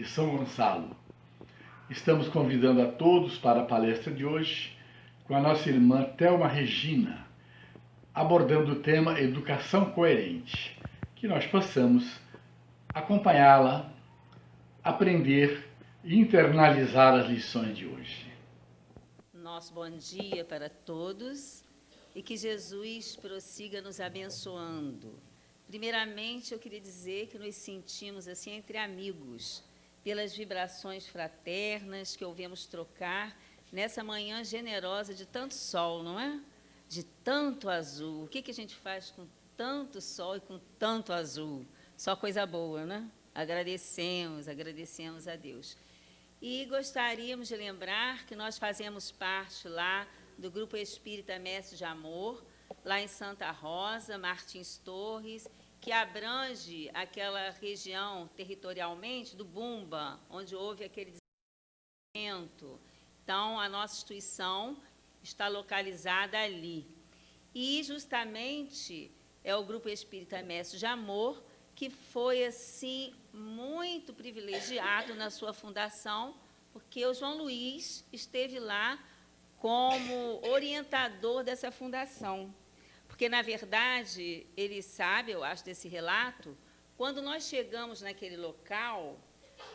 de São Gonçalo. Estamos convidando a todos para a palestra de hoje com a nossa irmã Thelma Regina, abordando o tema Educação Coerente, que nós possamos acompanhá-la, aprender e internalizar as lições de hoje. Nosso bom dia para todos e que Jesus prossiga nos abençoando. Primeiramente, eu queria dizer que nos sentimos assim entre amigos, pelas vibrações fraternas que ouvimos trocar nessa manhã generosa de tanto sol, não é? De tanto azul. O que a gente faz com tanto sol e com tanto azul? Só coisa boa, né? Agradecemos a Deus. E gostaríamos de lembrar que nós fazemos parte lá do Grupo Espírita Mestre de Amor, lá em Santa Rosa, Martins Torres, que abrange aquela região territorialmente do Bumba, onde houve aquele desenvolvimento. Então, a nossa instituição está localizada ali. E, justamente, é o Grupo Espírita Mestre de Amor, que foi, assim, muito privilegiado na sua fundação, porque o João Luiz esteve lá como orientador dessa fundação. Porque, na verdade, ele sabe, eu acho, desse relato, quando nós chegamos naquele local,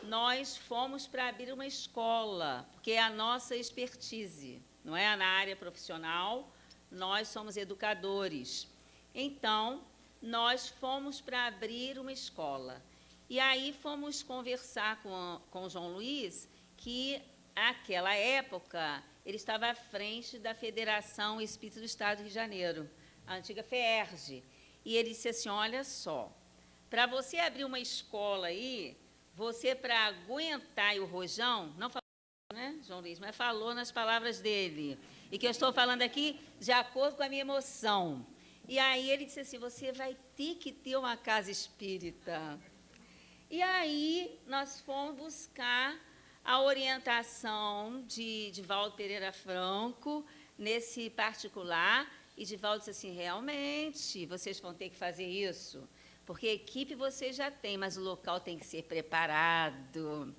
nós fomos para abrir uma escola, porque é a nossa expertise, não é? Na área profissional, nós somos educadores. Então, nós fomos para abrir uma escola. E aí fomos conversar com o João Luiz, que, naquela época, ele estava à frente da Federação Espírita do Estado do Rio de Janeiro, a antiga FEERJ. E ele disse assim, olha só, para você abrir uma escola aí, você, para aguentar o rojão, não falou, né, João Luiz, mas falou nas palavras dele, e que eu estou falando aqui de acordo com a minha emoção. E aí ele disse assim, você vai ter que ter uma casa espírita. E aí nós fomos buscar a orientação de Divaldo Pereira Franco, nesse particular, e Divaldo disse assim, realmente, vocês vão ter que fazer isso, porque a equipe vocês já têm, mas o local tem que ser preparado.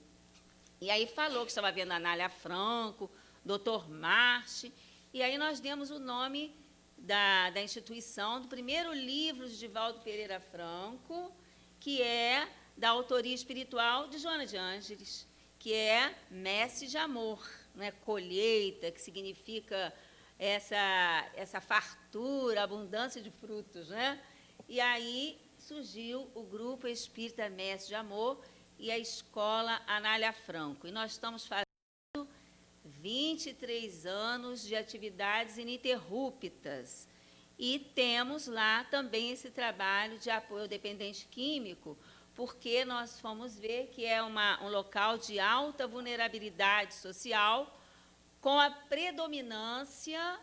E aí falou que estava vendo a Anália Franco, doutor Marche, e aí nós demos o nome da instituição, do primeiro livro de Divaldo Pereira Franco, que é da autoria espiritual de Joana de Ângeles, que é Mestre de Amor, né? Colheita, que significa essa fartura, abundância de frutos, né? E aí surgiu o Grupo Espírita Mestre de Amor e a Escola Anália Franco. E nós estamos fazendo 23 anos de atividades ininterruptas. E temos lá também esse trabalho de apoio ao dependente químico, porque nós fomos ver que é um local de alta vulnerabilidade social, com a predominância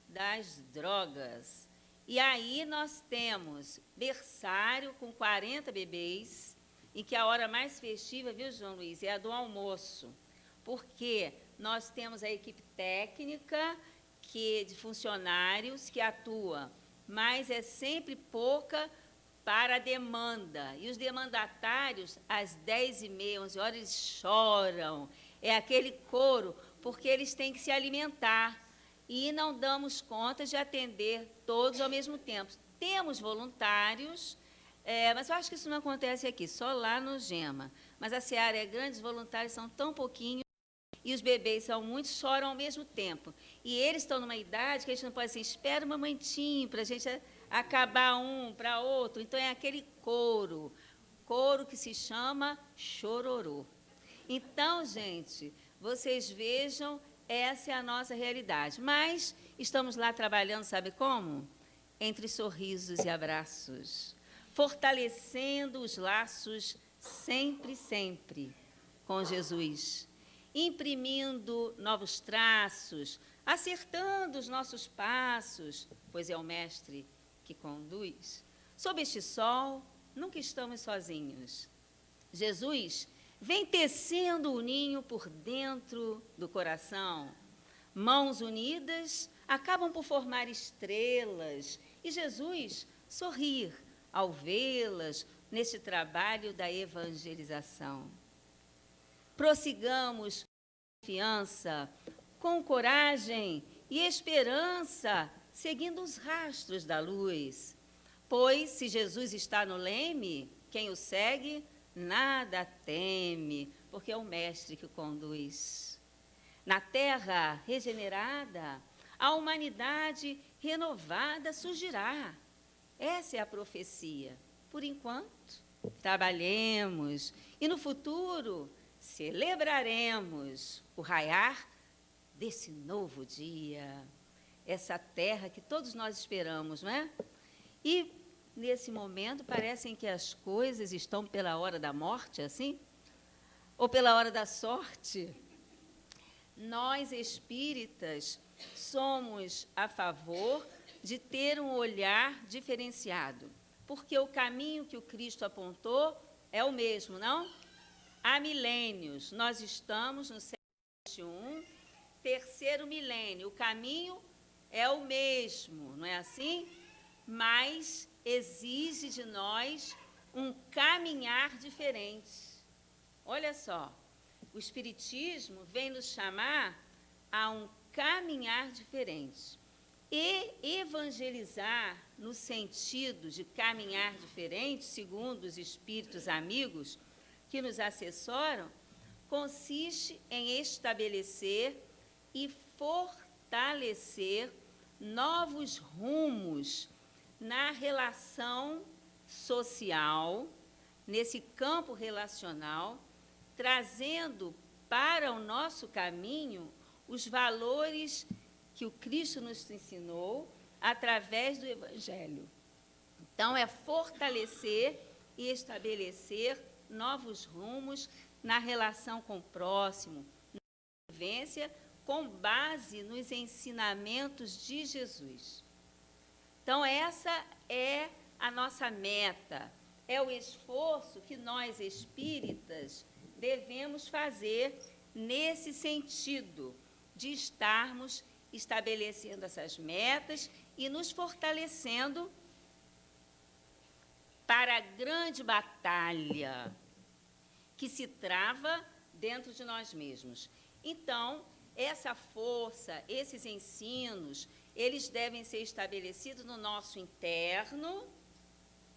das drogas. E aí nós temos berçário com 40 bebês, em que a hora mais festiva, viu, João Luiz, é a do almoço, porque nós temos a equipe técnica de funcionários que atua, mas é sempre pouca para a demanda. E os demandatários, às 10h30, 11 horas, eles choram. É aquele coro, porque eles têm que se alimentar. E não damos conta de atender todos ao mesmo tempo. Temos voluntários, mas eu acho que isso não acontece aqui, só lá no GEMA. Mas a seara é grande, os voluntários são tão pouquinhos, e os bebês são muitos, choram ao mesmo tempo. E eles estão numa idade que a gente não pode dizer, espera um momentinho para a gente acabar um para outro. Então, é aquele coro que se chama chororô. Então, gente, vocês vejam, essa é a nossa realidade. Mas estamos lá trabalhando, sabe como? Entre sorrisos e abraços, fortalecendo os laços sempre, sempre com Jesus, imprimindo novos traços, acertando os nossos passos, pois é o Mestre que conduz. Sob este sol, nunca estamos sozinhos. Jesus vem tecendo o ninho por dentro do coração. Mãos unidas acabam por formar estrelas, e Jesus sorrir ao vê-las nesse trabalho da evangelização. prossigamos com confiança, com coragem e esperança, seguindo os rastros da luz. Pois, se Jesus está no leme, quem o segue, nada teme, porque é o Mestre que o conduz. Na terra regenerada, a humanidade renovada surgirá. Essa é a profecia. Por enquanto, trabalhemos e no futuro celebraremos o raiar desse novo dia. Essa terra que todos nós esperamos, não é? E, nesse momento, parecem que as coisas estão pela hora da morte, assim? Ou pela hora da sorte? Nós, espíritas, somos a favor de ter um olhar diferenciado, porque o caminho que o Cristo apontou é o mesmo, não? Há milênios, nós estamos no século XXI, terceiro milênio, o caminho é o mesmo, não é assim? Mas exige de nós um caminhar diferente. Olha só, o Espiritismo vem nos chamar a um caminhar diferente. E evangelizar, no sentido de caminhar diferente, segundo os espíritos amigos que nos assessoram, consiste em estabelecer e fortalecer novos rumos na relação social, nesse campo relacional, trazendo para o nosso caminho os valores que o Cristo nos ensinou através do Evangelho. Então, é fortalecer e estabelecer novos rumos na relação com o próximo, na vivência, com base nos ensinamentos de Jesus. Então, essa é a nossa meta, é o esforço que nós, espíritas, devemos fazer nesse sentido, de estarmos estabelecendo essas metas e nos fortalecendo para a grande batalha que se trava dentro de nós mesmos. Então, essa força, esses ensinos, eles devem ser estabelecidos no nosso interno,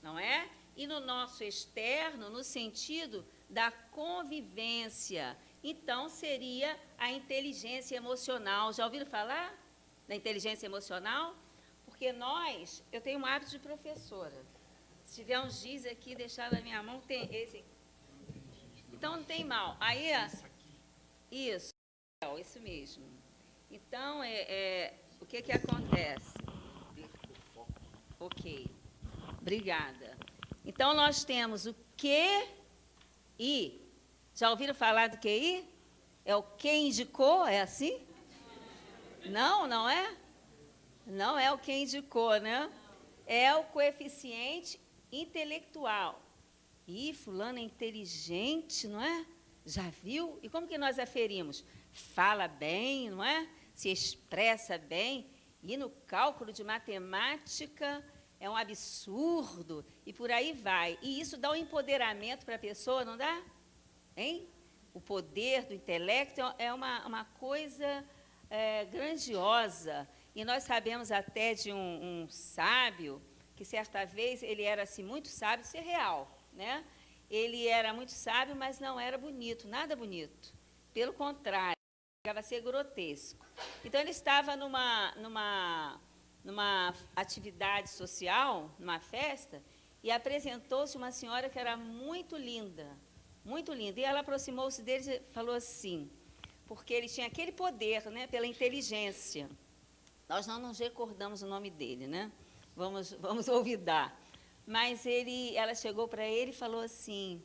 não é? E no nosso externo, no sentido da convivência. Então, seria a inteligência emocional. Já ouviram falar da inteligência emocional? Porque nós, eu tenho um hábito de professora. Se tiver uns giz aqui, deixar na minha mão, tem esse aqui. Então, não tem mal. Aí, isso mesmo. Então, o que acontece? Ok. Obrigada. Então, nós temos o QI. Já ouviram falar do QI? É o que indicou? É assim? Não, não é? Não é o que indicou, né? É o coeficiente intelectual. Ih, fulano é inteligente, não é? Já viu? E como que nós aferimos? Fala bem, não é? Se expressa bem. E no cálculo de matemática é um absurdo. E por aí vai. E isso dá um empoderamento para a pessoa, não dá? Hein? O poder do intelecto é uma coisa grandiosa. E nós sabemos até de um sábio, que certa vez ele era assim, muito sábio, isso é real, né? Ele era muito sábio, mas não era bonito, nada bonito. Pelo contrário, chegava a ser grotesco. Então, ele estava numa atividade social, numa festa, e apresentou-se uma senhora que era muito linda, muito linda. E ela aproximou-se dele e falou assim, porque ele tinha aquele poder, né, pela inteligência. Nós não nos recordamos o nome dele, né? Vamos olvidar. Mas ela chegou para ele e falou assim,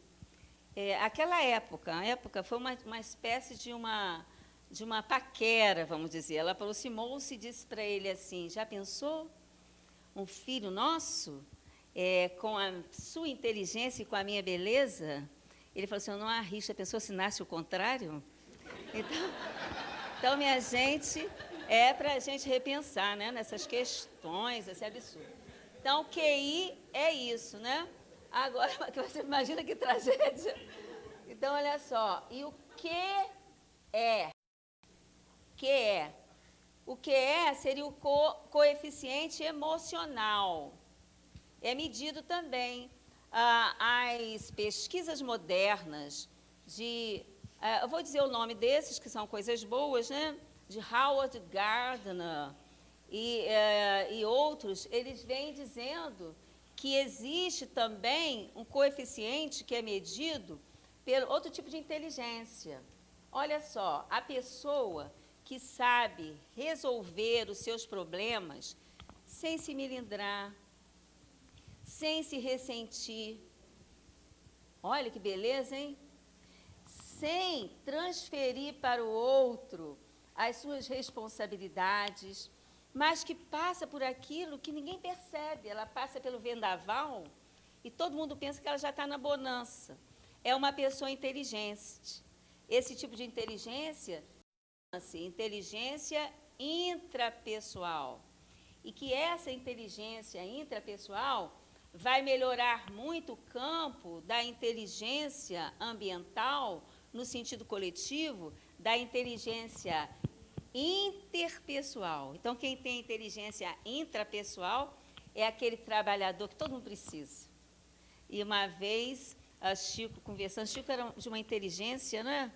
aquela época foi uma espécie de uma paquera, vamos dizer. Ela aproximou-se e disse para ele assim, já pensou um filho nosso, com a sua inteligência e com a minha beleza? Ele falou assim, eu não arrisco, a pessoa se nasce o contrário? Então, minha gente, é para a gente repensar, né, nessas questões, esse absurdo. Então, QI é isso, né? Agora, você imagina que tragédia. Então, olha só. E o que é? Que é? O que é seria o coeficiente emocional. É medido também. As pesquisas modernas eu vou dizer o nome desses, que são coisas boas, né? De Howard Gardner e outros, eles vêm dizendo que existe também um coeficiente que é medido pelo outro tipo de inteligência. Olha só, a pessoa que sabe resolver os seus problemas sem se melindrar, sem se ressentir. Olha que beleza, hein? Sem transferir para o outro as suas responsabilidades, mas que passa por aquilo que ninguém percebe. Ela passa pelo vendaval e todo mundo pensa que ela já está na bonança. É uma pessoa inteligente. Esse tipo de inteligência chama-se inteligência intrapessoal. E que essa inteligência intrapessoal vai melhorar muito o campo da inteligência ambiental, no sentido coletivo, da inteligência interpessoal. Então, quem tem inteligência intrapessoal é aquele trabalhador que todo mundo precisa. E uma vez, Chico conversando, Chico era de uma inteligência, né,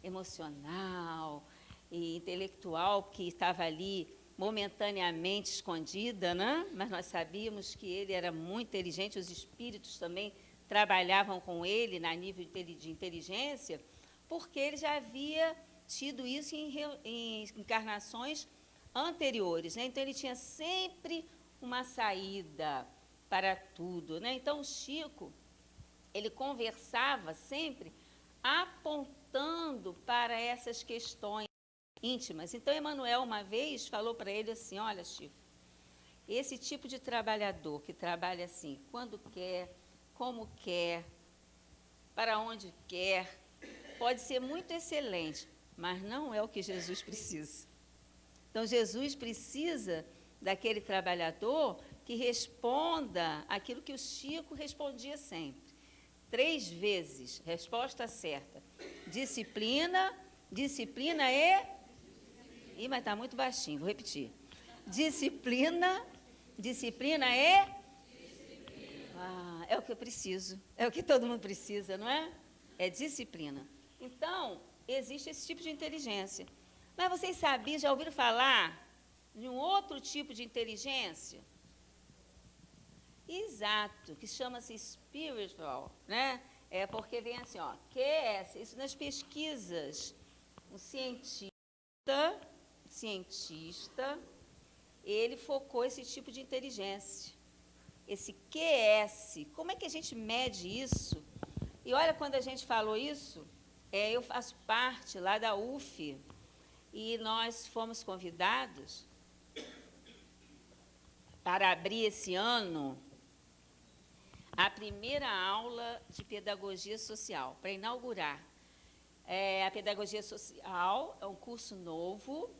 emocional e intelectual, que estava ali momentaneamente escondida, né? Mas nós sabíamos que ele era muito inteligente, os espíritos também trabalhavam com ele na nível de inteligência, porque ele já havia tido isso em encarnações anteriores, né? Então, ele tinha sempre uma saída para tudo, né? Então, o Chico, ele conversava sempre apontando para essas questões íntimas. Então, Emmanuel, uma vez, falou para ele assim, olha, Chico, esse tipo de trabalhador que trabalha assim, quando quer, como quer, para onde quer, pode ser muito excelente, mas não é o que Jesus precisa. Então, Jesus precisa daquele trabalhador que responda aquilo que o Chico respondia sempre. 3 vezes, resposta certa. Disciplina, disciplina e... Ih, mas está muito baixinho, vou repetir. Disciplina, disciplina e... é o que eu preciso, é o que todo mundo precisa, não é? É disciplina. Então, existe esse tipo de inteligência. Mas vocês sabiam, já ouviram falar de um outro tipo de inteligência? Exato, que chama-se spiritual, né? É porque vem assim, ó, QS, isso nas pesquisas. Um cientista, ele focou esse tipo de inteligência. Esse QS, como é que a gente mede isso? E olha, quando a gente falou isso, eu faço parte lá da UF, e nós fomos convidados para abrir esse ano a primeira aula de pedagogia social, para inaugurar. A pedagogia social é um curso novo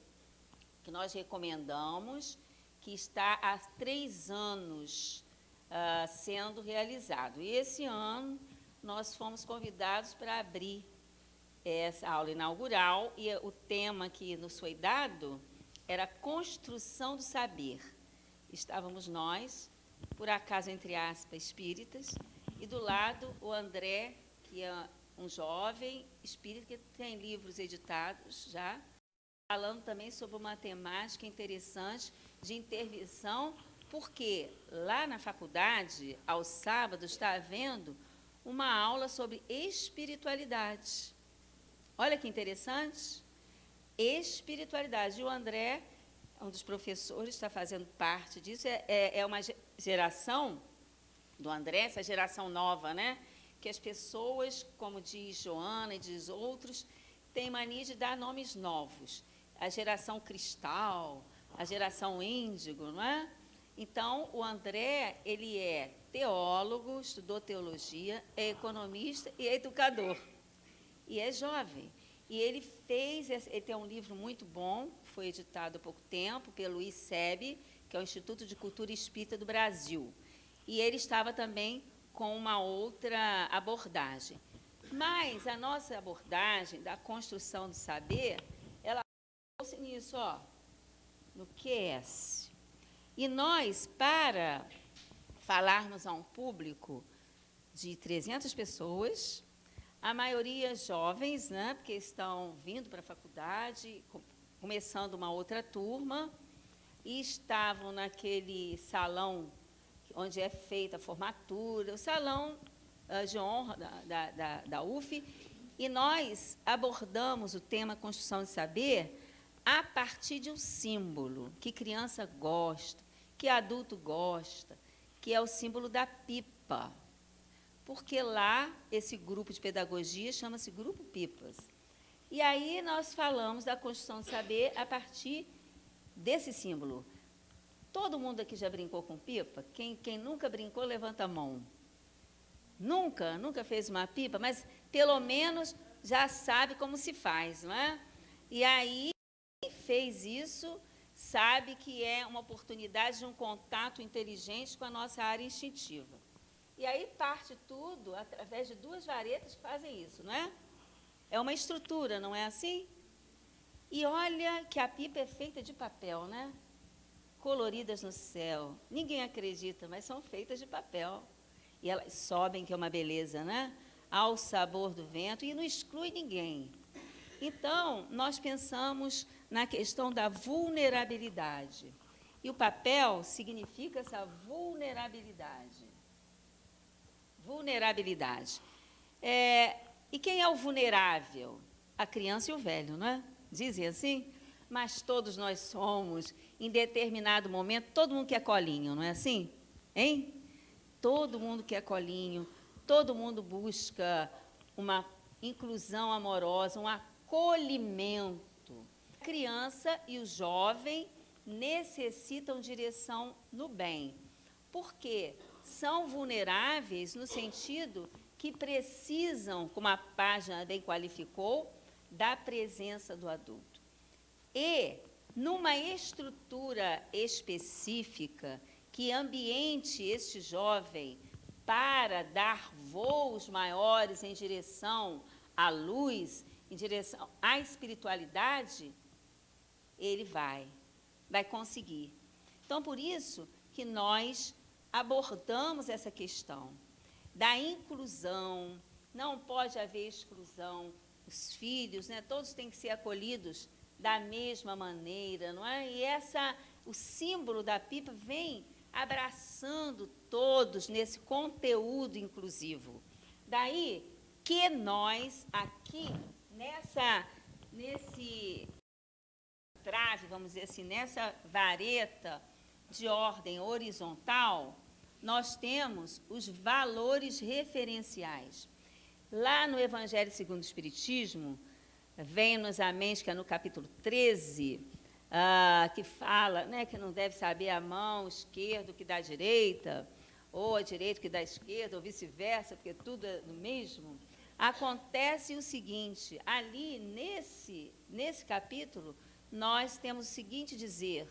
que nós recomendamos, que está há 3 anos sendo realizado. E esse ano nós fomos convidados para abrir essa aula inaugural, e o tema que nos foi dado era construção do saber. Estávamos nós, por acaso, entre aspas, espíritas, e do lado o André, que é um jovem espírita que tem livros editados já, falando também sobre uma temática interessante de intervenção, porque lá na faculdade, aos sábados, está havendo uma aula sobre espiritualidade. Olha que interessante. Espiritualidade. E o André, um dos professores, está fazendo parte disso. É uma geração do André, essa geração nova, né? Que as pessoas, como diz Joana e diz outros, têm mania de dar nomes novos. A geração cristal, a geração índigo, não é? Então, o André, ele é teólogo, estudou teologia, é economista e é educador. E é jovem. E ele tem um livro muito bom, foi editado há pouco tempo pelo ICEB, que é o Instituto de Cultura Espírita do Brasil. E ele estava também com uma outra abordagem. Mas a nossa abordagem da construção do saber, ela fosse nisso, ó, no QS. E nós, para falarmos a um público de 300 pessoas, a maioria jovens, né, porque estão vindo para a faculdade, começando uma outra turma, e estavam naquele salão onde é feita a formatura, o salão de honra da UF, e nós abordamos o tema construção de saber a partir de um símbolo que criança gosta, que adulto gosta, que é o símbolo da pipa. Porque lá, esse grupo de pedagogia chama-se Grupo Pipas. E aí nós falamos da construção de saber a partir desse símbolo. Todo mundo aqui já brincou com pipa? Quem nunca brincou, levanta a mão. Nunca fez uma pipa, mas pelo menos já sabe como se faz, não é? E aí, quem fez isso sabe que é uma oportunidade de um contato inteligente com a nossa área instintiva. E aí parte tudo através de duas varetas que fazem isso, não é? É uma estrutura, não é assim? E olha que a pipa é feita de papel, né? Coloridas no céu. Ninguém acredita, mas são feitas de papel. E elas sobem, que é uma beleza, né? Ao sabor do vento, e não exclui ninguém. Então, nós pensamos na questão da vulnerabilidade. E o papel significa essa vulnerabilidade. Vulnerabilidade. E quem é o vulnerável? A criança e o velho, não é? Dizem assim? Mas todos nós somos, em determinado momento, todo mundo quer colinho, não é assim? Hein? Todo mundo quer colinho, todo mundo busca uma inclusão amorosa, um acolhimento. A criança e o jovem necessitam direção no bem, porque são vulneráveis no sentido que precisam, como a página bem qualificou, da presença do adulto. E, numa estrutura específica, que ambiente este jovem para dar voos maiores em direção à luz, em direção à espiritualidade, ele vai conseguir. Então, por isso que nós abordamos essa questão da inclusão. Não pode haver exclusão. Os filhos, né, todos têm que ser acolhidos da mesma maneira, não é? E o símbolo da pipa vem abraçando todos nesse conteúdo inclusivo. Daí que nós, aqui, nesse trave, vamos dizer assim, nessa vareta de ordem horizontal, nós temos os valores referenciais. Lá no Evangelho segundo o Espiritismo, vem-nos à mente, que é no capítulo 13, que fala, né, que não deve saber a mão esquerda que da direita, ou a direita que da esquerda, ou vice-versa, porque tudo é o mesmo. Acontece o seguinte, ali nesse capítulo, nós temos o seguinte dizer: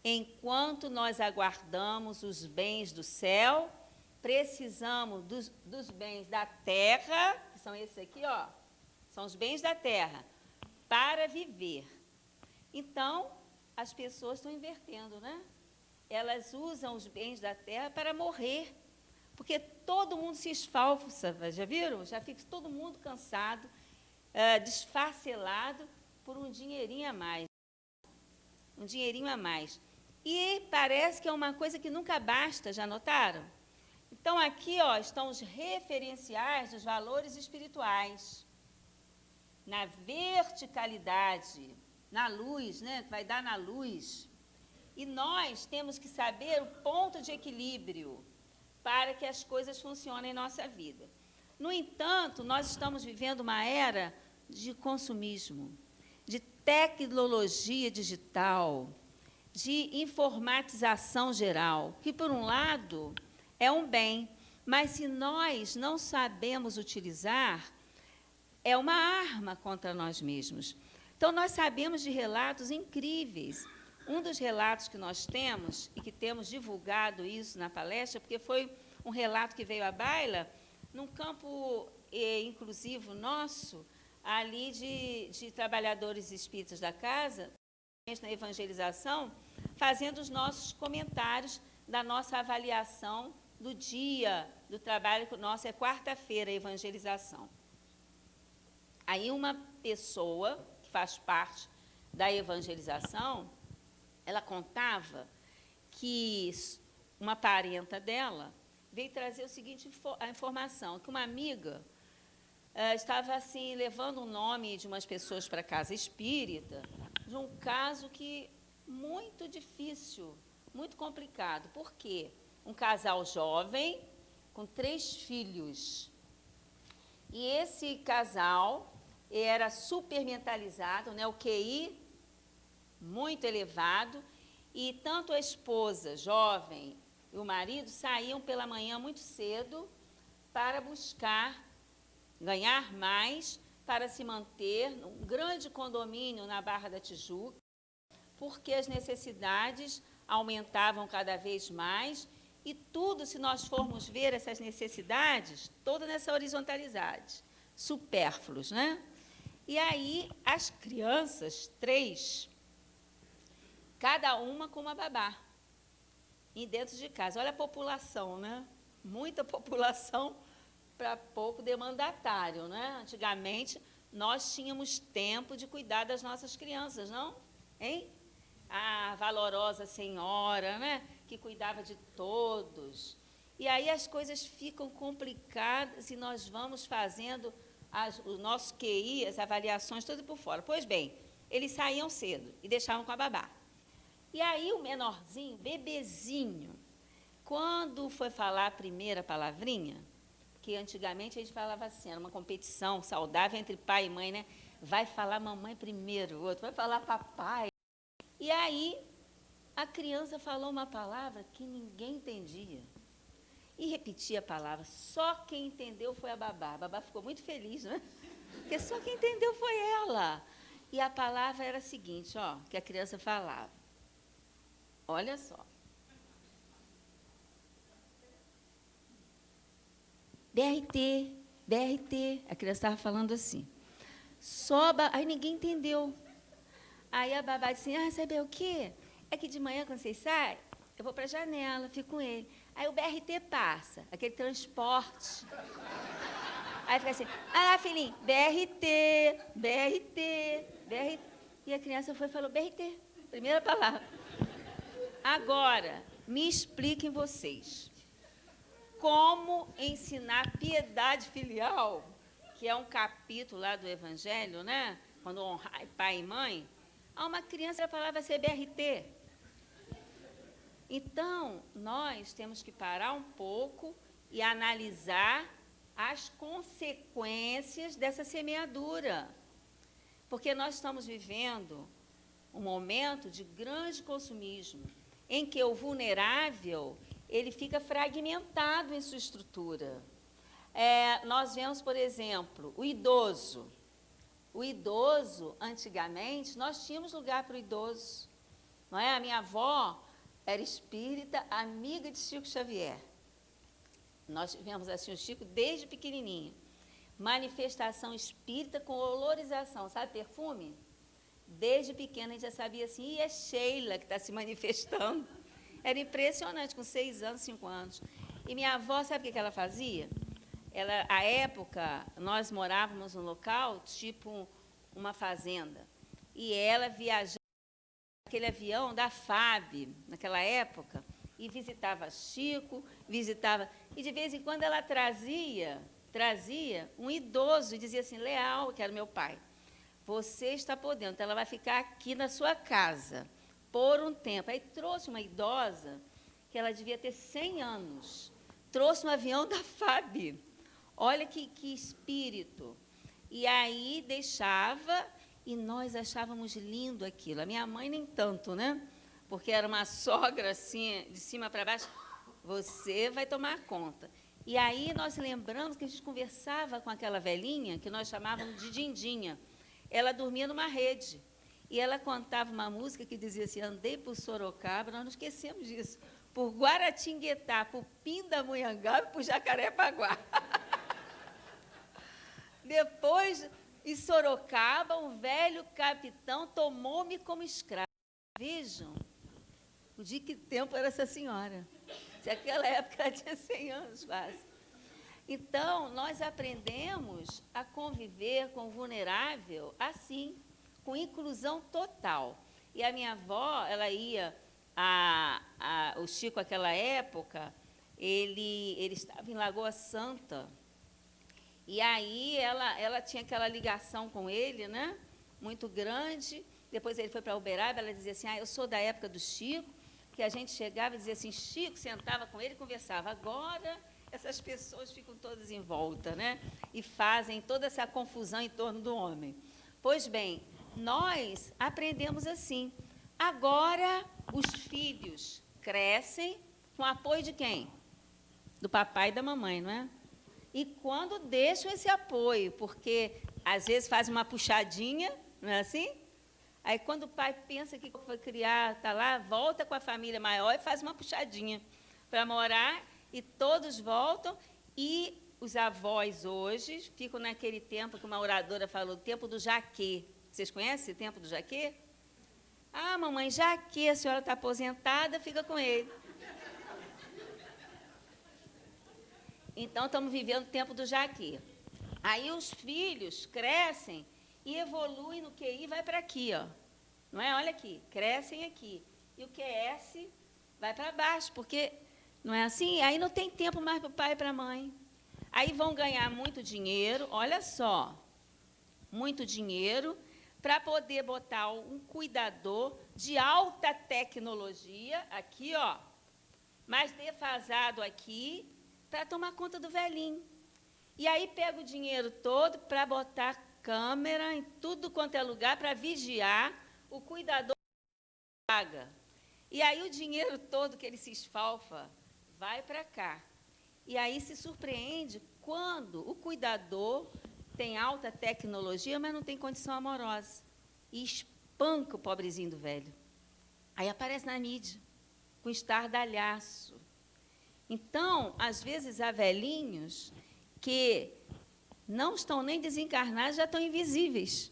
enquanto nós aguardamos os bens do céu, precisamos dos bens da terra, que são esses aqui, ó, são os bens da terra, para viver. Então, as pessoas estão invertendo, né? Elas usam os bens da terra para morrer, porque todo mundo se esfalfa, já viram? Já fica todo mundo cansado, desfacelado por um dinheirinho a mais. Um dinheirinho a mais. E parece que é uma coisa que nunca basta, já notaram? Então, aqui ó, estão os referenciais dos valores espirituais. Na verticalidade, na luz, né? Vai dar na luz. E nós temos que saber o ponto de equilíbrio para que as coisas funcionem em nossa vida. No entanto, nós estamos vivendo uma era de consumismo, de tecnologia digital, de informatização geral, que, por um lado, é um bem, mas se nós não sabemos utilizar, é uma arma contra nós mesmos. Então, nós sabemos de relatos incríveis. Um dos relatos que nós temos, e que temos divulgado isso na palestra, porque foi um relato que veio à baila, num campo inclusivo nosso, ali de trabalhadores espíritas da casa, na evangelização, fazendo os nossos comentários da nossa avaliação do dia do trabalho nosso, é quarta-feira, a evangelização. Aí uma pessoa que faz parte da evangelização, ela contava que uma parenta dela veio trazer o seguinte, a informação, que uma amiga estava assim levando o nome de umas pessoas para a casa espírita, de um caso que muito difícil, muito complicado. Por quê? Um casal jovem com 3 filhos. E esse casal era super mentalizado, né? O QI muito elevado, e tanto a esposa jovem e o marido saíam pela manhã muito cedo para buscar ganhar mais, para se manter num grande condomínio na Barra da Tijuca, porque as necessidades aumentavam cada vez mais, e tudo, se nós formos ver essas necessidades, toda nessa horizontalidade, supérfluos, né? E aí, as crianças, 3, cada uma com uma babá, e dentro de casa. Olha a população, né? Muita população para pouco demandatário, né? Antigamente, nós tínhamos tempo de cuidar das nossas crianças, não? Hein? A valorosa senhora, né? Que cuidava de todos. E aí as coisas ficam complicadas e nós vamos fazendo o nosso QI, as avaliações, tudo por fora. Pois bem, eles saíam cedo e deixavam com a babá. E aí o menorzinho, bebezinho, quando foi falar a primeira palavrinha, que antigamente a gente falava assim, era uma competição saudável entre pai e mãe, né? Vai falar mamãe primeiro, o outro vai falar papai. E aí a criança falou uma palavra que ninguém entendia. E repetia a palavra. Só quem entendeu foi a babá. A babá ficou muito feliz, né? Porque só quem entendeu foi ela. E a palavra era a seguinte, ó, que a criança falava. Olha só. BRT, BRT. A criança estava falando assim. Aí ninguém entendeu. Aí a babá disse assim, sabe o quê? É que de manhã, quando vocês saem, eu vou para a janela, fico com ele. Aí o BRT passa, aquele transporte. Aí fica assim, filhinho, BRT, BRT, BRT. E a criança foi e falou, BRT, primeira palavra. Agora, me expliquem vocês, como ensinar piedade filial, que é um capítulo lá do Evangelho, né? Quando honrar pai e mãe, a uma criança a palavra vai ser BRT. Então, nós temos que parar um pouco e analisar as consequências dessa semeadura. Porque nós estamos vivendo um momento de grande consumismo, em que o vulnerável ele fica fragmentado em sua estrutura. Nós vemos, por exemplo, o idoso. O idoso, antigamente, nós tínhamos lugar para o idoso. Não é? A minha avó era espírita, amiga de Chico Xavier. Nós tivemos assim o Chico desde pequenininho. Manifestação espírita com olorização. Sabe perfume? Desde pequena a gente já sabia assim, é Sheila que está se manifestando. Era impressionante, com 6 anos, 5 anos. E minha avó, sabe o que ela fazia? À época, nós morávamos num local, tipo uma fazenda, e ela viajava aquele avião da FAB, naquela época, e visitava Chico, e de vez em quando ela trazia um idoso e dizia assim, Leal, que era meu pai, você está podendo, então ela vai ficar aqui na sua casa por um tempo. Aí trouxe uma idosa, que ela devia ter 100 anos, trouxe um avião da FAB. Olha que espírito. E aí deixava, e nós achávamos lindo aquilo. A minha mãe nem tanto, né? Porque era uma sogra assim, de cima para baixo. Você vai tomar conta. E aí nós lembramos que a gente conversava com aquela velhinha, que nós chamávamos de Dindinha. Ela dormia numa rede. E ela contava uma música que dizia assim, andei por Sorocaba, nós não esquecemos disso, por Guaratinguetá, por Pindamonhangaba e por Jacarepaguá. Depois, em Sorocaba, um velho capitão tomou-me como escravo. Vejam, de que tempo era essa senhora. Se aquela época ela tinha 100 anos quase. Então, nós aprendemos a conviver com o vulnerável assim, com inclusão total. E a minha avó, ela ia, o Chico, naquela época, ele estava em Lagoa Santa, e aí ela tinha aquela ligação com ele, né, muito grande. Depois ele foi para Uberaba, ela dizia assim, eu sou da época do Chico, que a gente chegava e dizia assim, Chico, sentava com ele e conversava. Agora, essas pessoas ficam todas em volta, né, e fazem toda essa confusão em torno do homem. Pois bem, nós aprendemos assim. Agora, os filhos crescem com o apoio de quem? Do papai e da mamãe, não é? E quando deixam esse apoio, porque às vezes faz uma puxadinha, não é assim? Aí, quando o pai pensa que foi criar, está lá, volta com a família maior e faz uma puxadinha para morar, e todos voltam, e os avós hoje ficam naquele tempo que uma oradora falou, o tempo do jaquê. Vocês conhecem o tempo do jaquê? Ah, mamãe, jaquê, a senhora está aposentada, fica com ele. Então, estamos vivendo o tempo do jaquê. Aí os filhos crescem e evoluem no QI e vai para aqui, ó. Não é? Olha aqui, crescem aqui. E o QS vai para baixo, porque não é assim? Aí não tem tempo mais para o pai e para a mãe. Aí vão ganhar muito dinheiro, olha só, muito dinheiro, para poder botar um cuidador de alta tecnologia, aqui, ó, mais defasado aqui, para tomar conta do velhinho. E aí pega o dinheiro todo para botar câmera em tudo quanto é lugar, para vigiar, o cuidador paga. E aí o dinheiro todo que ele se esfalfa vai para cá. E aí se surpreende quando o cuidador tem alta tecnologia, mas não tem condição amorosa. E espanca o pobrezinho do velho. Aí aparece na mídia, com estardalhaço. Então, às vezes, há velhinhos que não estão nem desencarnados, já estão invisíveis,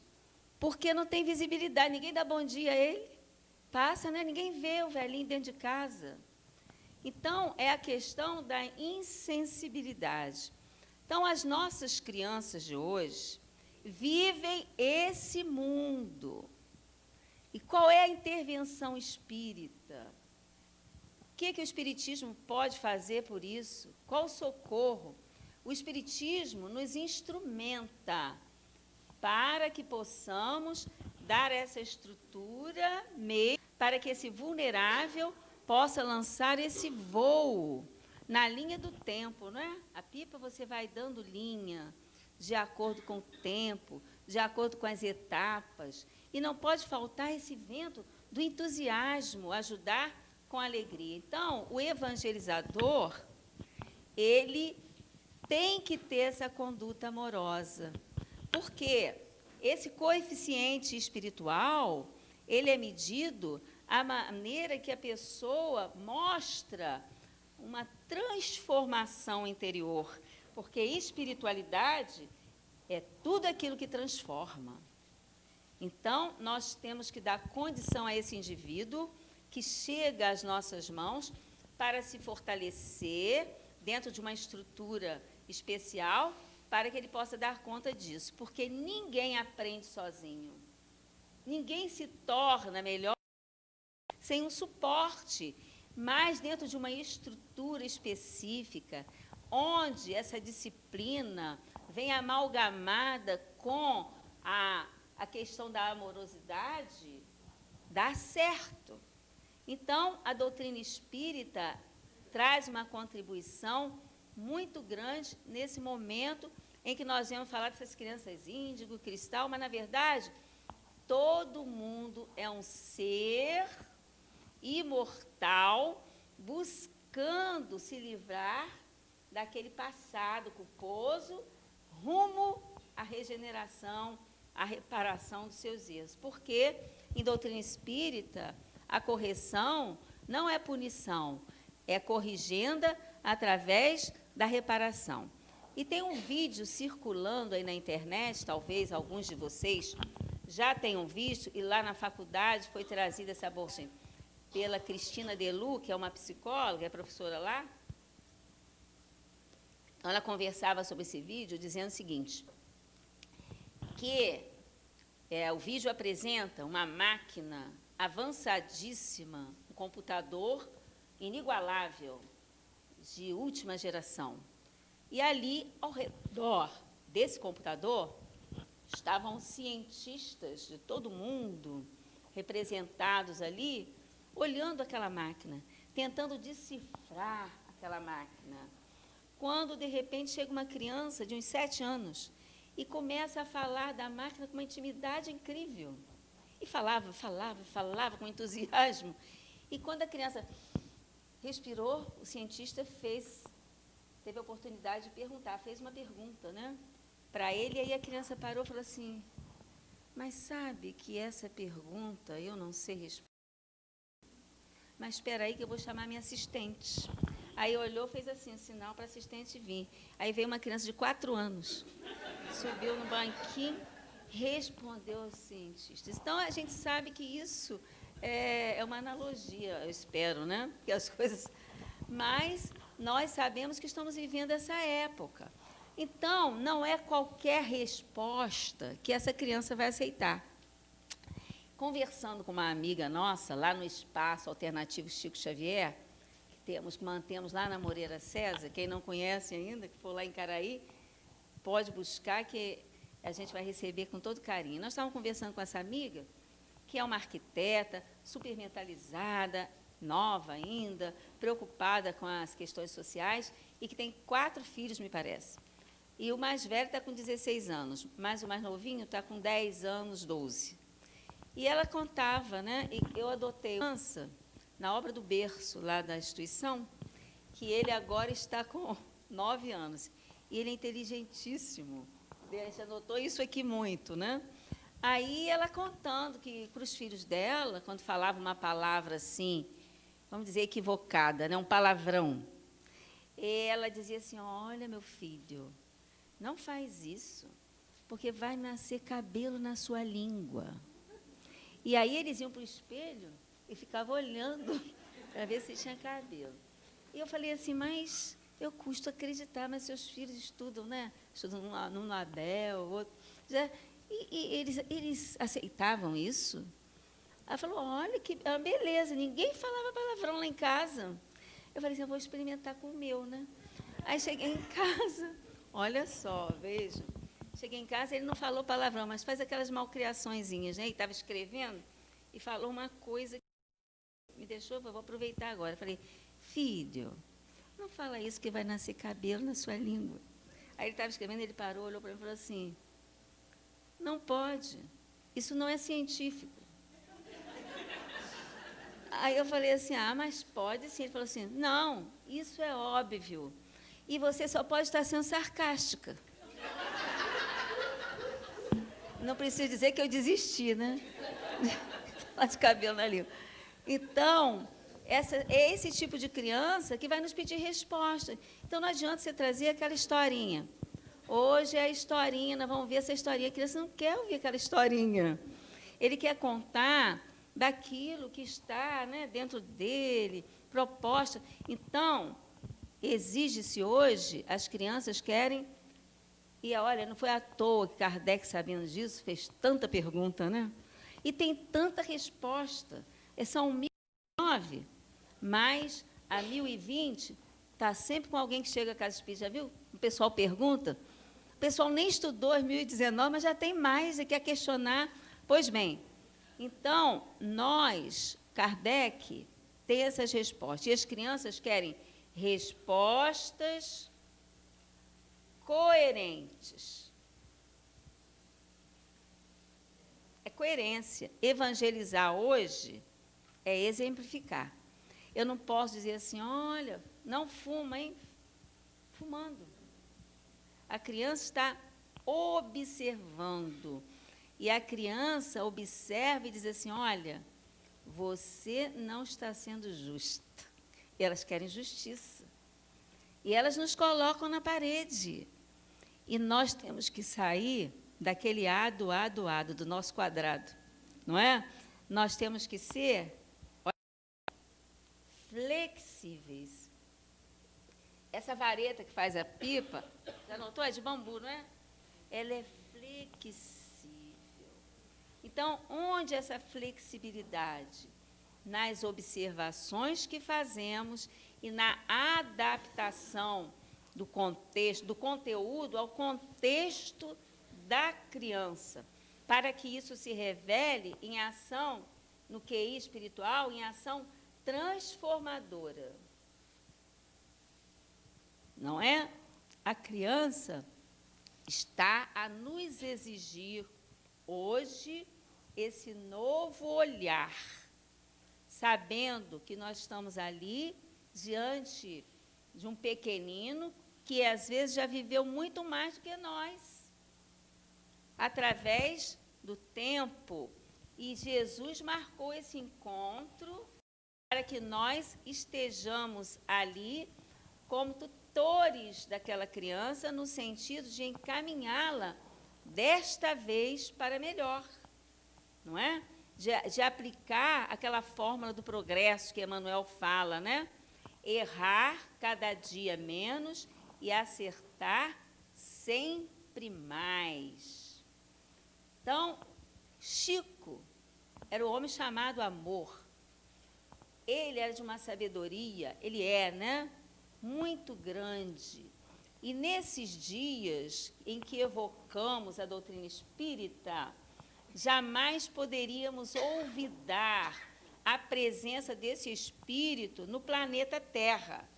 porque não tem visibilidade, ninguém dá bom dia a ele, passa, né? Ninguém vê o velhinho dentro de casa. Então, é a questão da insensibilidade. Então, as nossas crianças de hoje vivem esse mundo. E qual é a intervenção espírita? O que o Espiritismo pode fazer por isso? Qual o socorro? O Espiritismo nos instrumenta para que possamos dar essa estrutura para que esse vulnerável possa lançar esse voo na linha do tempo, não é? A pipa você vai dando linha de acordo com o tempo, de acordo com as etapas, e não pode faltar esse vento do entusiasmo, ajudar com alegria. Então, o evangelizador, ele tem que ter essa conduta amorosa, porque esse coeficiente espiritual, ele é medido à maneira que a pessoa mostra uma transformação interior, porque espiritualidade é tudo aquilo que transforma. Então, nós temos que dar condição a esse indivíduo que chega às nossas mãos para se fortalecer dentro de uma estrutura especial para que ele possa dar conta disso, porque ninguém aprende sozinho. Ninguém se torna melhor sem um suporte, mas dentro de uma estrutura específica, onde essa disciplina vem amalgamada com a questão da amorosidade, dá certo. Então, a doutrina espírita traz uma contribuição muito grande nesse momento em que nós vamos falar dessas crianças índigo, cristal, mas, na verdade, todo mundo é um ser imortal, buscando se livrar daquele passado culposo, rumo à regeneração, à reparação dos seus erros. Porque, em doutrina espírita, a correção não é punição, é corrigenda através da reparação. E tem um vídeo circulando aí na internet, talvez alguns de vocês já tenham visto, e lá na faculdade foi trazida essa abordagem pela Cristina Delu, que é uma psicóloga, é professora lá. Ela conversava sobre esse vídeo, dizendo o seguinte, que o vídeo apresenta uma máquina avançadíssima, um computador inigualável, de última geração. E ali, ao redor desse computador, estavam cientistas de todo mundo, representados ali, olhando aquela máquina, tentando decifrar aquela máquina. Quando, de repente, chega uma criança de uns 7 anos e começa a falar da máquina com uma intimidade incrível. E falava com entusiasmo. E quando a criança respirou, o cientista teve a oportunidade de perguntar, fez uma pergunta, né, para ele, e aí a criança parou e falou assim, mas sabe que essa pergunta eu não sei responder? Mas espera aí que eu vou chamar minha assistente. Aí olhou, fez assim, um sinal para a assistente vir. Aí veio uma criança de 4 anos, subiu no banquinho, respondeu aos cientistas. Então, a gente sabe que isso é uma analogia, eu espero, né? Que as coisas... Mas nós sabemos que estamos vivendo essa época. Então, não é qualquer resposta que essa criança vai aceitar. Conversando com uma amiga nossa, lá no Espaço Alternativo Chico Xavier, que mantemos lá na Moreira César, quem não conhece ainda, que for lá em Caraí, pode buscar, que a gente vai receber com todo carinho. Nós estávamos conversando com essa amiga, que é uma arquiteta, super mentalizada, nova ainda, preocupada com as questões sociais, e que tem 4 filhos, me parece. E o mais velho está com 16 anos, mas o mais novinho está com 10 anos, 12. E ela contava, né, e eu adotei uma criança na obra do berço, lá da instituição, que ele agora está com 9 anos. E ele é inteligentíssimo. A gente anotou isso aqui muito, né? Aí ela contando que, para os filhos dela, quando falava uma palavra assim, vamos dizer, equivocada, né, um palavrão, ela dizia assim, olha, meu filho, não faz isso, porque vai nascer cabelo na sua língua. E aí eles iam para o espelho e ficavam olhando para ver se tinha cabelo. E eu falei assim, mas eu custo acreditar, mas seus filhos estudam, né? Estudam no Abel, outro. E eles aceitavam isso? Ela falou, olha, que beleza, ninguém falava palavrão lá em casa. Eu falei assim, eu vou experimentar com o meu, né? Aí cheguei em casa, olha só, veja. Cheguei em casa, ele não falou palavrão, mas faz aquelas malcriaçõezinhas, né? Ele estava escrevendo e falou uma coisa que me deixou, vou aproveitar agora. Eu falei, filho, não fala isso que vai nascer cabelo na sua língua. Aí ele estava escrevendo, ele parou, olhou para mim e falou assim, não pode, isso não é científico. Aí eu falei assim, mas pode sim. Ele falou assim, não, isso é óbvio. E você só pode estar sendo sarcástica. Não preciso dizer que eu desisti, né? De cabelo na língua. Então, é esse tipo de criança que vai nos pedir resposta. Então, não adianta você trazer aquela historinha. Hoje é a historinha, nós vamos ver essa historinha. A criança não quer ouvir aquela historinha. Ele quer contar daquilo que está, né, dentro dele, proposta. Então, exige-se hoje, as crianças querem... E, olha, não foi à toa que Kardec, sabendo disso, fez tanta pergunta, né? E tem tanta resposta. São 1009, mas a 1020 está sempre com alguém que chega a casa espírita. Já viu? O pessoal pergunta. O pessoal nem estudou 2019, mas já tem mais e quer questionar. Pois bem, então, nós, Kardec, tem essas respostas. E as crianças querem respostas coerentes. É coerência. Evangelizar hoje é exemplificar. Eu não posso dizer assim, olha, não fuma, hein? Fumando. A criança está observando. E a criança observa e diz assim, olha, você não está sendo justa. Elas querem justiça. E elas nos colocam na parede. E nós temos que sair daquele ado do nosso quadrado, não é? Nós temos que ser flexíveis. Essa vareta que faz a pipa, já notou? É de bambu, não é? Ela é flexível. Então, onde essa flexibilidade? Nas observações que fazemos e na adaptação do contexto, do conteúdo ao contexto da criança, para que isso se revele em ação, no QI espiritual, em ação transformadora. Não é? A criança está a nos exigir hoje esse novo olhar, sabendo que nós estamos ali diante de um pequenino que às vezes já viveu muito mais do que nós, através do tempo. E Jesus marcou esse encontro para que nós estejamos ali como tutores daquela criança, no sentido de encaminhá-la desta vez para melhor, não é? De aplicar aquela fórmula do progresso que Emmanuel fala, né? Errar cada dia menos e acertar sempre mais. Então, Chico era o homem chamado amor. Ele era de uma sabedoria, ele é, né? Muito grande. E nesses dias em que evocamos a doutrina espírita, jamais poderíamos olvidar a presença desse espírito no planeta Terra,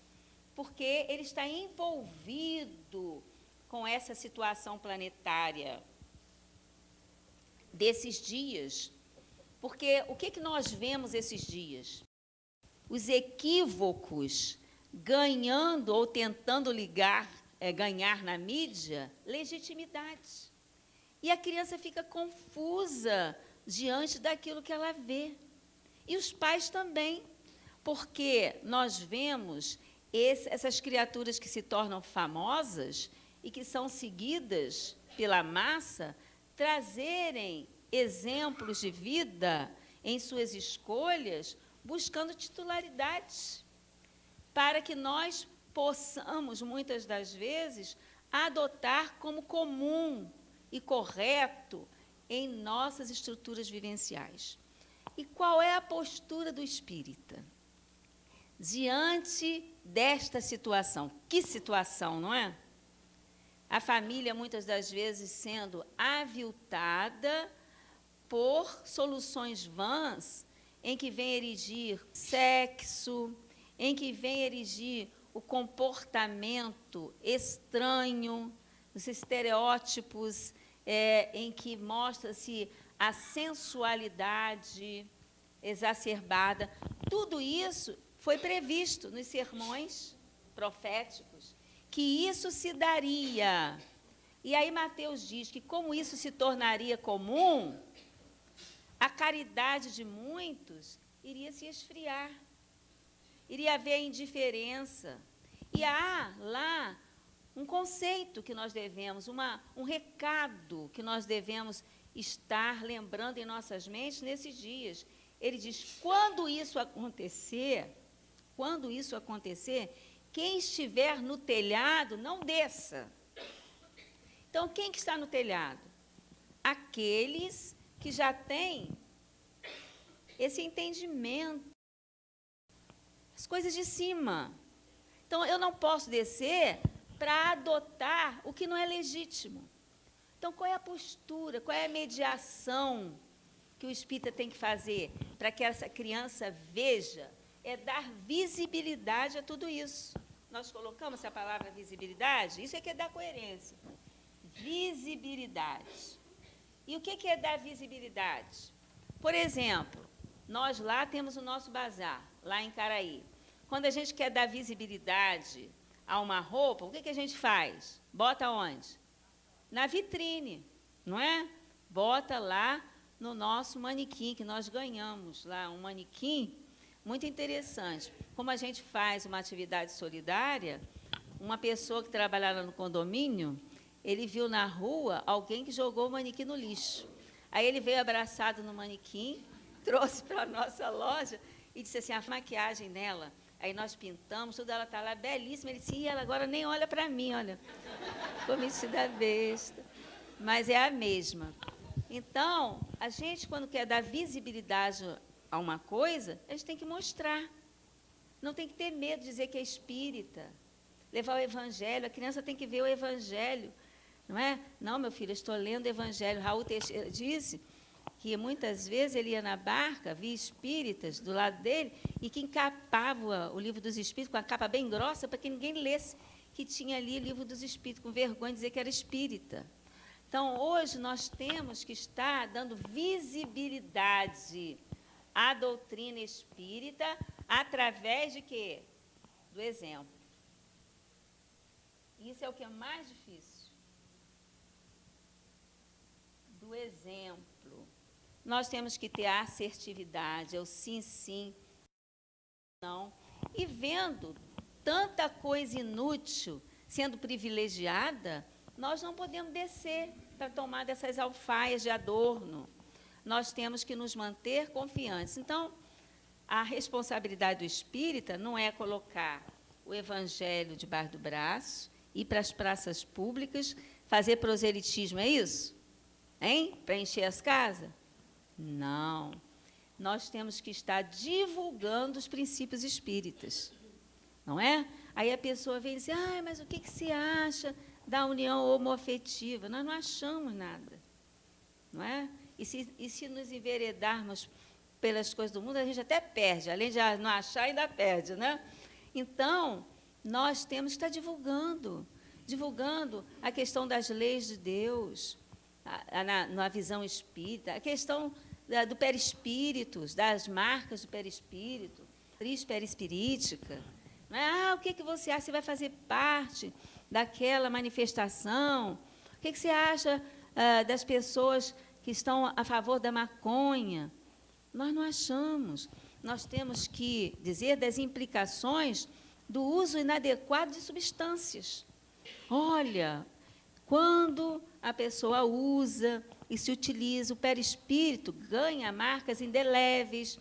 porque ele está envolvido com essa situação planetária desses dias. Porque o que nós vemos esses dias? Os equívocos ganhando ou tentando ganhar na mídia legitimidade. E a criança fica confusa diante daquilo que ela vê. E os pais também, porque nós vemos essas criaturas que se tornam famosas e que são seguidas pela massa, trazerem exemplos de vida em suas escolhas, buscando titularidades, para que nós possamos, muitas das vezes, adotar como comum e correto em nossas estruturas vivenciais. E qual é a postura do espírita diante desta situação? Que situação, não é? A família, muitas das vezes, sendo aviltada por soluções vãs, em que vem erigir sexo, em que vem erigir o comportamento estranho, os estereótipos em que mostra-se a sensualidade exacerbada. Tudo isso foi previsto nos sermões proféticos, que isso se daria. E aí Mateus diz que, como isso se tornaria comum, a caridade de muitos iria se esfriar, iria haver indiferença. E há lá um conceito que nós devemos, um recado que nós devemos estar lembrando em nossas mentes nesses dias. Ele diz, quando isso acontecer, quem estiver no telhado, não desça. Então, quem que está no telhado? Aqueles que já têm esse entendimento, as coisas de cima. Então, eu não posso descer para adotar o que não é legítimo. Então, qual é a postura, qual é a mediação que o espírita tem que fazer para que essa criança veja? É dar visibilidade a tudo isso. Nós colocamos essa palavra visibilidade, isso é que é dar coerência. Visibilidade. E o que é dar visibilidade? Por exemplo, nós lá temos o nosso bazar, lá em Caraí. Quando a gente quer dar visibilidade a uma roupa, o que a gente faz? Bota onde? Na vitrine, não é? Bota lá no nosso manequim, que nós ganhamos lá, um manequim muito interessante. Como a gente faz uma atividade solidária, uma pessoa que trabalha lá no condomínio, ele viu na rua alguém que jogou o manequim no lixo. Aí ele veio abraçado no manequim, trouxe para a nossa loja e disse assim, a maquiagem nela. Aí nós pintamos, tudo, ela está lá belíssima. Ele disse, ela agora nem olha para mim, olha. Ficou metida besta. Mas é a mesma. Então, a gente, quando quer dar visibilidade a uma coisa, a gente tem que mostrar. Não tem que ter medo de dizer que é espírita. Levar o evangelho, a criança tem que ver o evangelho. Não é? Não, meu filho, eu estou lendo o evangelho. Raul Teixeira disse que muitas vezes ele ia na barca, via espíritas do lado dele, e que encapava o livro dos espíritos com a capa bem grossa, para que ninguém lesse que tinha ali o livro dos espíritos, com vergonha de dizer que era espírita. Então, hoje, nós temos que estar dando visibilidade à doutrina espírita através de quê? Do exemplo. Isso é o que é mais difícil. Do exemplo. Nós temos que ter a assertividade, é o sim, sim, não. E vendo tanta coisa inútil sendo privilegiada, nós não podemos descer para tomar dessas alfaias de adorno. Nós temos que nos manter confiantes. Então, a responsabilidade do espírita não é colocar o evangelho debaixo do braço, ir para as praças públicas, fazer proselitismo, é isso? Hein? Para encher as casas? Não. Nós temos que estar divulgando os princípios espíritas. Não é? Aí a pessoa vem e diz, mas o que você acha da união homoafetiva? Nós não achamos nada. Não é? E se nos enveredarmos pelas coisas do mundo, a gente até perde. Além de não achar, ainda perde. Né? Então, nós temos que estar divulgando a questão das leis de Deus, na visão espírita, a questão do perispíritos, das marcas do perispírito, atriz perispirítica. Não é? O que você acha? Você vai fazer parte daquela manifestação? O que você acha das pessoas que estão a favor da maconha? Nós não achamos. Nós temos que dizer das implicações do uso inadequado de substâncias. Olha, quando a pessoa usa e se utiliza, o perispírito ganha marcas indeléveis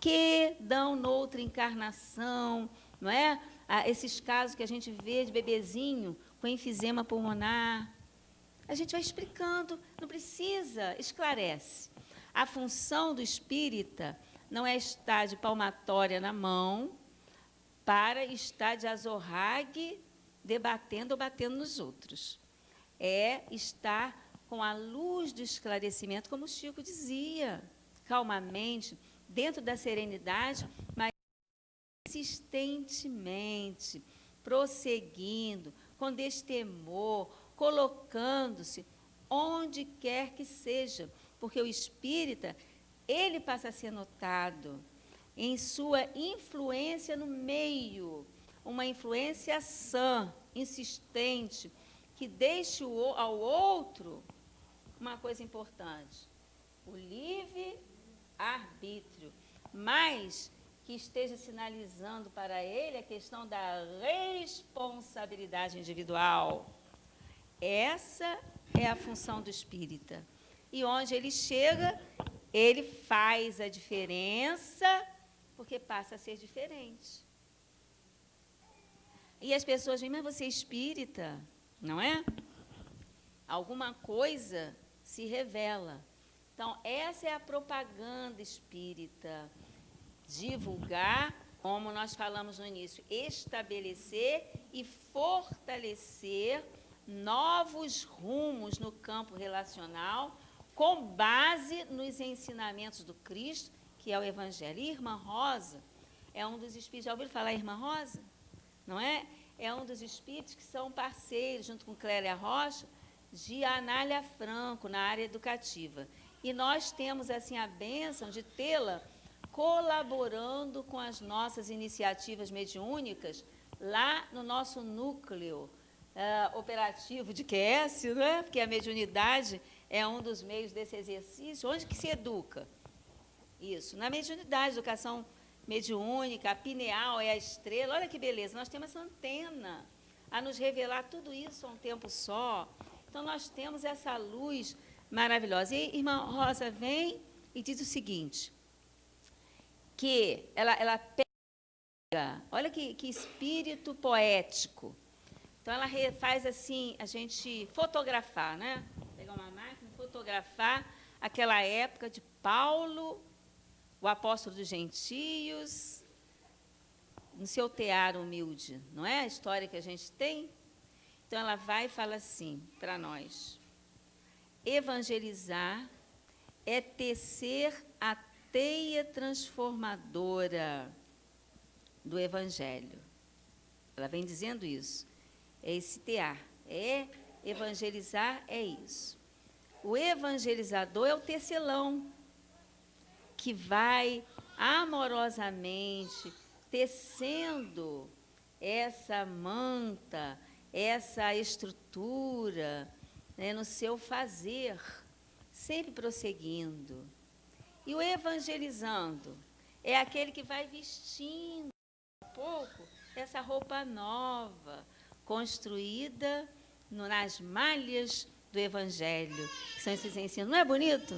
que dão noutra encarnação, não é? Esses casos que a gente vê de bebezinho com enfisema pulmonar. A gente vai explicando, não precisa, esclarece. A função do espírita não é estar de palmatória na mão para estar de azorrague debatendo ou batendo nos outros. É estar com a luz do esclarecimento, como o Chico dizia, calmamente, dentro da serenidade, mas insistentemente, prosseguindo, com destemor, colocando-se onde quer que seja, porque o espírita, ele passa a ser notado em sua influência no meio, uma influência sã, insistente, que deixe ao outro uma coisa importante, o livre-arbítrio, mas que esteja sinalizando para ele a questão da responsabilidade individual. Essa é a função do espírita. E onde ele chega, ele faz a diferença, porque passa a ser diferente. E as pessoas dizem, mas você é espírita, não é? Alguma coisa se revela. Então, essa é a propaganda espírita. Divulgar, como nós falamos no início, estabelecer e fortalecer novos rumos no campo relacional, com base nos ensinamentos do Cristo, que é o Evangelho. E Irmã Rosa é um dos espíritos, já ouviram falar em Irmã Rosa? Não é? É um dos espíritos que são parceiros, junto com Clélia Rocha, de Anália Franco, na área educativa. E nós temos, assim, a bênção de tê-la colaborando com as nossas iniciativas mediúnicas lá no nosso núcleo operativo de QS, né? Porque a mediunidade é um dos meios desse exercício. Onde que se educa? Isso, na mediunidade, educação mediúnica, a pineal é a estrela. Olha que beleza, nós temos essa antena a nos revelar tudo isso a um tempo só. Então, Então, nós temos essa luz maravilhosa. E irmã Rosa vem e diz o seguinte, que ela pega, olha que espírito poético. Então, ela faz assim, a gente fotografar, né? Pegar uma máquina, fotografar aquela época de Paulo, o apóstolo dos gentios, no seu tear humilde, não é a história que a gente tem? Então, ela vai e fala assim para nós, evangelizar é tecer a teia transformadora do Evangelho. Ela vem dizendo isso, é esse tear, é evangelizar, é isso. O evangelizador é o tecelão, que vai amorosamente tecendo essa manta, essa estrutura, né, no seu fazer, sempre prosseguindo. E o evangelizando é aquele que vai vestindo um pouco essa roupa nova, construída nas malhas do Evangelho, que são esses ensinos. Não é bonito?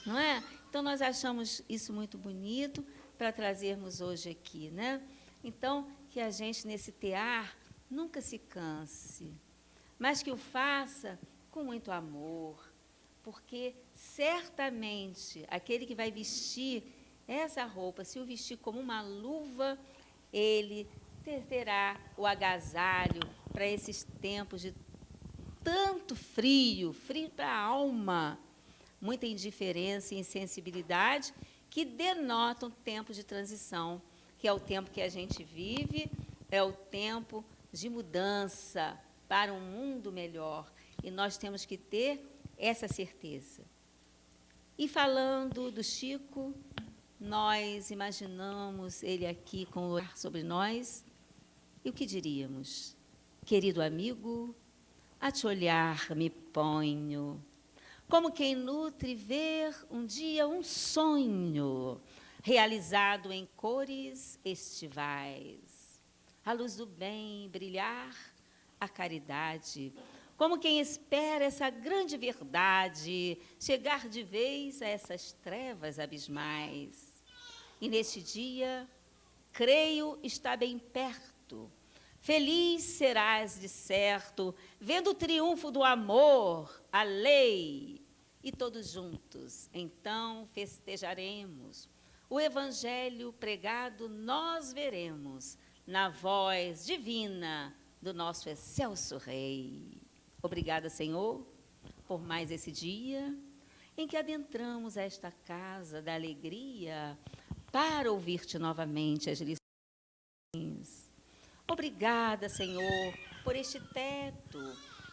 Não é? Então, nós achamos isso muito bonito para trazermos hoje aqui, né? Então, que a gente, nesse tear, nunca se canse, mas que o faça com muito amor, porque certamente aquele que vai vestir essa roupa, se o vestir como uma luva, ele terá o agasalho para esses tempos de tanto frio, frio para a alma, muita indiferença e insensibilidade, que denotam tempo de transição, que é o tempo que a gente vive, é o tempo de mudança para um mundo melhor. E nós temos que ter essa certeza. E falando do Chico, nós imaginamos ele aqui com o olhar sobre nós, e o que diríamos? Querido amigo, a te olhar me ponho, como quem nutre ver um dia um sonho, realizado em cores estivais. A luz do bem brilhar, a caridade, como quem espera essa grande verdade chegar de vez a essas trevas abismais. E neste dia, creio, está bem perto. Feliz serás, de certo, vendo o triunfo do amor, a lei. E todos juntos, então, festejaremos. O Evangelho pregado nós veremos na voz divina do nosso excelso Rei. Obrigada, Senhor, por mais esse dia em que adentramos esta casa da alegria para ouvir-te novamente as lições. Obrigada, Senhor, por este teto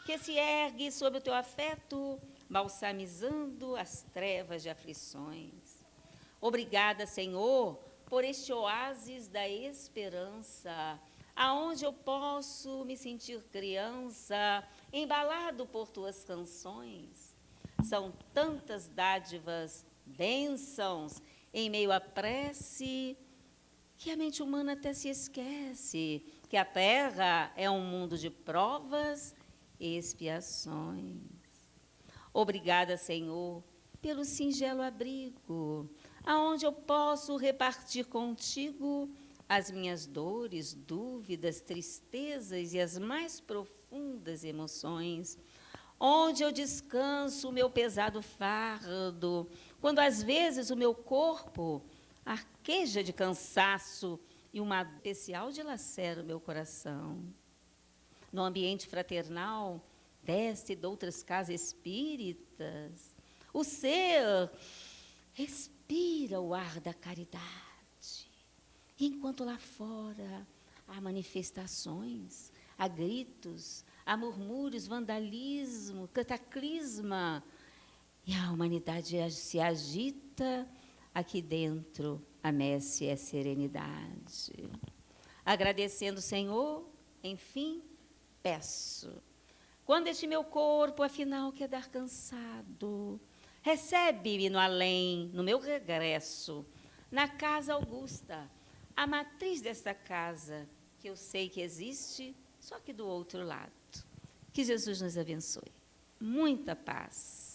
que se ergue sob o teu afeto, balsamizando as trevas de aflições. Obrigada, Senhor, por este oásis da esperança, aonde eu posso me sentir criança, embalado por tuas canções. São tantas dádivas, bênçãos, em meio à prece, que a mente humana até se esquece que a Terra é um mundo de provas e expiações. Obrigada, Senhor, pelo singelo abrigo, aonde eu posso repartir contigo as minhas dores, dúvidas, tristezas e as mais profundas emoções, onde eu descanso o meu pesado fardo, quando às vezes o meu corpo arqueja de cansaço e uma especial dilacera o meu coração. No ambiente fraternal desta e de outras casas espíritas, o ser respira o ar da caridade. E enquanto lá fora há manifestações, há gritos, há murmúrios, vandalismo, cataclisma, e a humanidade se agita, aqui dentro a messe é serenidade. Agradecendo, Senhor, enfim, peço, quando este meu corpo, afinal, quedar cansado, recebe-me no além, no meu regresso, na casa augusta, a matriz desta casa, que eu sei que existe, só que do outro lado. Que Jesus nos abençoe. muita paz.